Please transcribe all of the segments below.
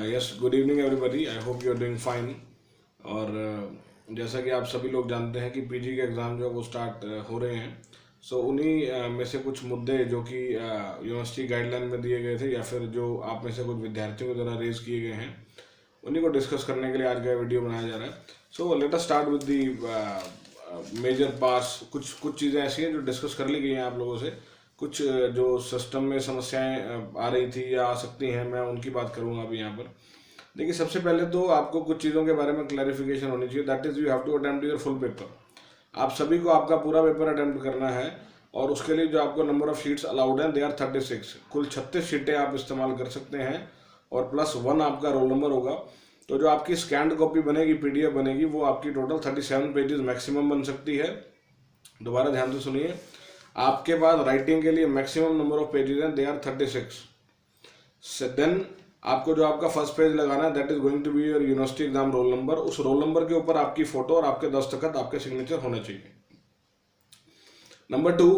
Yes, good evening everybody. I hope you are doing fine. और जैसा कि आप सभी लोग जानते हैं कि पीजी के एग्ज़ाम जो है वो स्टार्ट हो रहे हैं। सो उन्हीं में से कुछ मुद्दे जो कि यूनिवर्सिटी गाइडलाइन में दिए गए थे या फिर जो आप में से कुछ विद्यार्थियों के द्वारा रेज किए गए हैं, उन्हीं को डिस्कस करने के लिए आज का वीडियो बनाया जा रहा है। So let us start with the major parts. कुछ चीज़ें ऐसी हैं जो डिस्कस कर ली गई हैं आप लोगों से। कुछ जो सिस्टम में समस्याएं आ रही थी या आ सकती हैं, मैं उनकी बात करूंगा अभी यहाँ पर। देखिए, सबसे पहले तो आपको कुछ चीज़ों के बारे में क्लैरिफिकेशन होनी चाहिए। That is you have to attempt your full paper. आप सभी को आपका पूरा पेपर अटेम्प्ट करना है और उसके लिए जो आपको नंबर ऑफ शीट्स अलाउड हैं, दे आर 36। कुल 36 शीटें आप इस्तेमाल कर सकते हैं और +1 आपका रोल नंबर होगा। तो जो आपकी स्कैंड कॉपी बनेगी, PDF बनेगी, वो आपकी टोटल 37 पेजेस मैक्सिमम बन सकती है। दोबारा ध्यान से सुनिए, आपके पास राइटिंग के लिए मैक्सिमम नंबर ऑफ पेजेस हैं, दे आर 36। देन आपको जो आपका फर्स्ट पेज लगाना है, that is going to be your university exam roll number. उस रोल नंबर के ऊपर आपकी फोटो और आपके दस्तखत, आपके सिग्नेचर होने चाहिए। नंबर 2,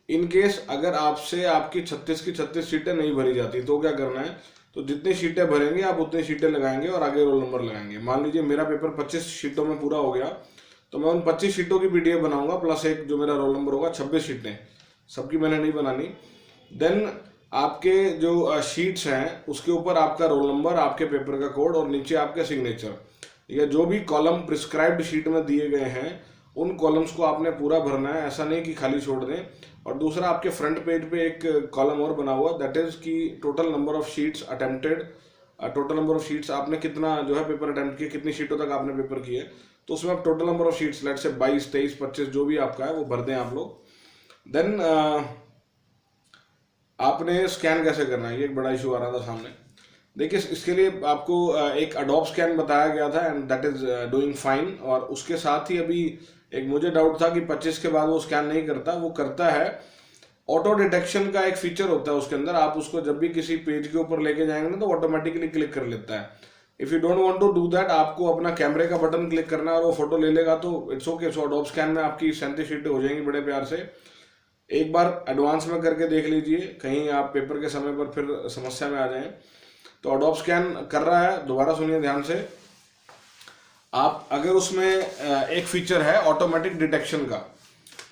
इन केस अगर आपसे आपकी 36 की 36 सीटें नहीं भरी जाती तो क्या करना है, तो जितनी सीटें भरेंगे आप उतनी सीटें लगाएंगे और आगे रोल नंबर लगाएंगे। मान लीजिए मेरा पेपर 25 सीटों में पूरा हो गया, तो मैं उन 25 सीटों की PDF बनाऊंगा प्लस एक जो मेरा रोल नंबर होगा, 26 सीटें। सबकी मैंने नहीं बनानी। देन आपके जो शीट्स हैं उसके ऊपर आपका रोल नंबर, आपके पेपर का कोड और नीचे आपके सिग्नेचर, या जो भी कॉलम प्रिस्क्राइब्ड शीट में दिए गए हैं उन कॉलम्स को आपने पूरा भरना है। ऐसा नहीं कि खाली छोड़ दें। और दूसरा, आपके फ्रंट पेज पे एक कॉलम और बना हुआ, दैट इज कि total number of sheets attempted. Total number of sheets आपने कितना जो है पेपर अटेम्प्ट किए, कितनी शीटों तक आपने पेपर किए, तो उसमें आप total number of sheets, let's say 22, 23, 25 जो भी आपका है वो भर दें आप लोग। देन आपने स्कैन कैसे करना है, ये एक बड़ा इशू आ रहा था सामने। देखिए, इसके लिए आपको एक अडोब स्कैन बताया गया था and that is doing fine. और उसके साथ ही अभी एक मुझे डाउट था कि 25 के बाद वो स्कैन नहीं करता, वो करता है। ऑटो डिटेक्शन का एक फीचर होता है उसके अंदर। आप उसको जब भी किसी पेज के ऊपर लेके जाएंगे ना, तो ऑटोमेटिकली क्लिक कर लेता है। If you don't want to do that, आपको अपना कैमरे का बटन क्लिक करना है और वो फोटो ले लेगा, तो it's okay. So Adobe scan में आपकी 37 शीटें हो जाएंगी बड़े प्यार से। एक बार एडवांस में करके देख लीजिए, कहीं आप पेपर के समय पर फिर समस्या में आ जाएं। तो अडोब स्कैन कर रहा है, दोबारा सुनिए ध्यान से। आप अगर उसमें एक फीचर है ऑटोमेटिक डिटेक्शन का,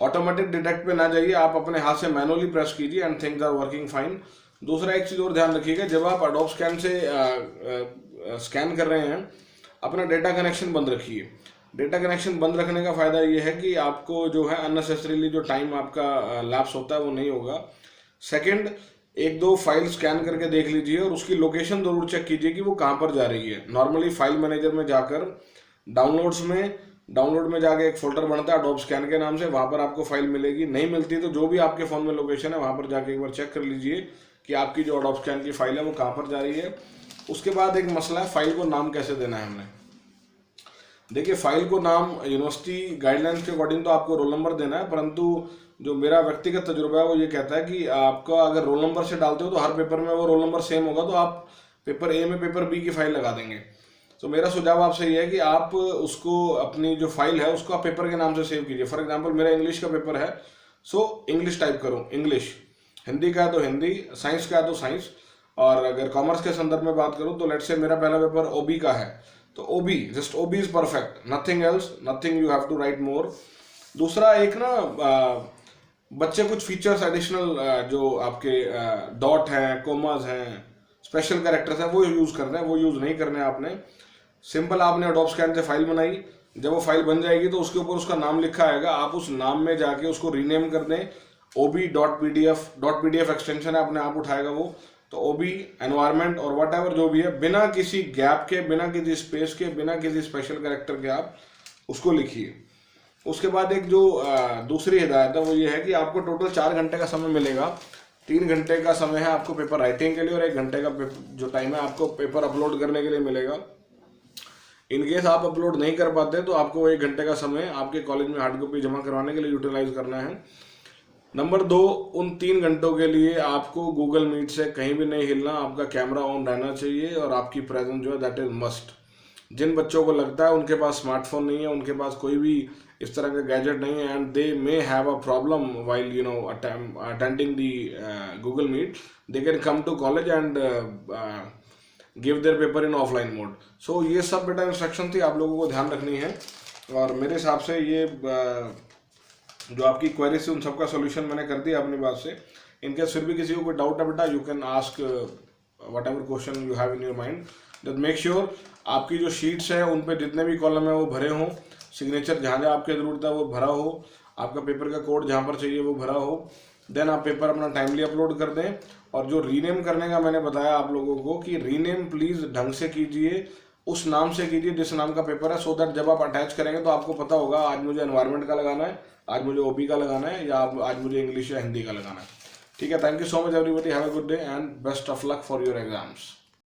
ऑटोमेटिक डिटेक्ट पे ना जाइए, आप अपने हाथ से मैनुअली प्रेस कीजिए and things are working fine. दूसरा एक चीज़ और ध्यान रखिएगा, जब आप अडोब स्कैन से स्कैन कर रहे हैं, अपना डेटा कनेक्शन बंद रखिए। डेटा कनेक्शन बंद रखने का फायदा ये है कि आपको जो है अननेसेसरीली जो टाइम आपका लैप्स होता है वो नहीं होगा। सेकंड, 1-2 फाइल स्कैन करके देख लीजिए और उसकी लोकेशन जरूर चेक कीजिए कि वो कहाँ पर जा रही है। नॉर्मली फाइल मैनेजर में जाकर डाउनलोड में जाके एक फोल्डर बनता है अडोब स्कैन के नाम से, वहाँ पर आपको फाइल मिलेगी। नहीं मिलती तो जो भी आपके फ़ोन में लोकेशन है वहाँ पर जाके एक बार चेक कर लीजिए कि आपकी जो अडोब स्कैन की फाइल है वो कहाँ पर जा रही है। उसके बाद एक मसला है, फाइल को नाम कैसे देना है हमने। देखिए, फाइल को नाम यूनिवर्सिटी गाइडलाइंस के अकॉर्डिंग तो आपको रोल नंबर देना है, परंतु जो मेरा व्यक्तिगत तजुर्बा है वो ये कहता है कि आपका अगर रोल नंबर से डालते हो तो हर पेपर में वो रोल नंबर सेम होगा, तो आप पेपर A में पेपर B की फाइल लगा देंगे। तो मेरा सुझाव आपसे ये है कि आप उसको, अपनी जो फाइल है उसको आप पेपर के नाम से सेव कीजिए। फॉर एग्जाम्पल, मेरा इंग्लिश का पेपर है, सो इंग्लिश टाइप करूँ, इंग्लिश। हिंदी का है तो हिंदी, साइंस का है तो साइंस। और अगर कॉमर्स के संदर्भ में बात करूँ तो लेट से मेरा पहला पेपर OB का है, तो OB, just OB is perfect, nothing else, nothing you have to write more. दूसरा, एक ना बच्चे कुछ फीचर्स एडिशनल जो आपके डॉट हैं, कोमास हैं, स्पेशल कैरेक्टर्स हैं, वो यूज़ करना है, वो यूज़ नहीं करने हैं आपने। सिंपल आपने अडोब स्कैन से फाइल बनाई, जब वो फाइल बन जाएगी तो उसके ऊपर उसका नाम लिखा आएगा, आप उस नाम में जाके उसको रीनेम कर दें। OB.pdf एक्सटेंशन है, अपने आप उठाएगा वो। तो OB एनवायरमेंट और वट एवर जो भी है, बिना किसी गैप के, बिना किसी स्पेस के, बिना किसी स्पेशल कैरेक्टर के आप उसको लिखिए। उसके बाद एक जो दूसरी हिदायत है वो ये है कि आपको टोटल 4 घंटे का समय मिलेगा। 3 घंटे का समय है आपको पेपर राइटिंग के लिए और 1 घंटे का जो टाइम है आपको पेपर अपलोड करने के लिए मिलेगा। इन केस आप अपलोड नहीं कर पाते तो आपको 1 घंटे का समय आपके कॉलेज में हार्ड कॉपी जमा करवाने के लिए यूटिलाइज करना है। नंबर 2, उन 3 घंटों के लिए आपको गूगल मीट से कहीं भी नहीं हिलना, आपका कैमरा ऑन रहना चाहिए और आपकी प्रेजेंस जो है दैट इज मस्ट। जिन बच्चों को लगता है उनके पास स्मार्टफोन नहीं है, उनके पास कोई भी इस तरह का गैजेट नहीं है, and they may have a problem while attending the Google Meet, they can come to college and give their paper in offline mode. So ये सब बेटा इंस्ट्रक्शन थी, आप लोगों को ध्यान रखनी है। और मेरे हिसाब से ये जो आपकी क्वेरी थी उन सबका सोल्यूशन मैंने कर दिया अपनी बात से। इनकेस फिर भी किसी को कोई डाउट है बेटा, you can ask what ever question you have in your mind. That make sure आपकी जो शीट्स है उन पे जितने भी कॉलम है वो भरे हों, सिग्नेचर जहाँ जहाँ आपकी ज़रूरत है वो भरा हो, आपका पेपर का कोड जहाँ पर चाहिए वो भरा हो। देन आप पेपर अपना टाइमली अपलोड कर दें। और जो रीनेम करने का मैंने बताया आप लोगों को कि रीनेम प्लीज़ ढंग से कीजिए, उस नाम से कीजिए जिस नाम का पेपर है, सो दैट जब आप अटैच करेंगे तो आपको पता होगा आज मुझे एनवायरनमेंट का लगाना है, आज मुझे ओपी का लगाना है, या आज मुझे इंग्लिश या हिंदी का लगाना है। ठीक है, thank you so much everybody, have a good day and best of luck for your exams.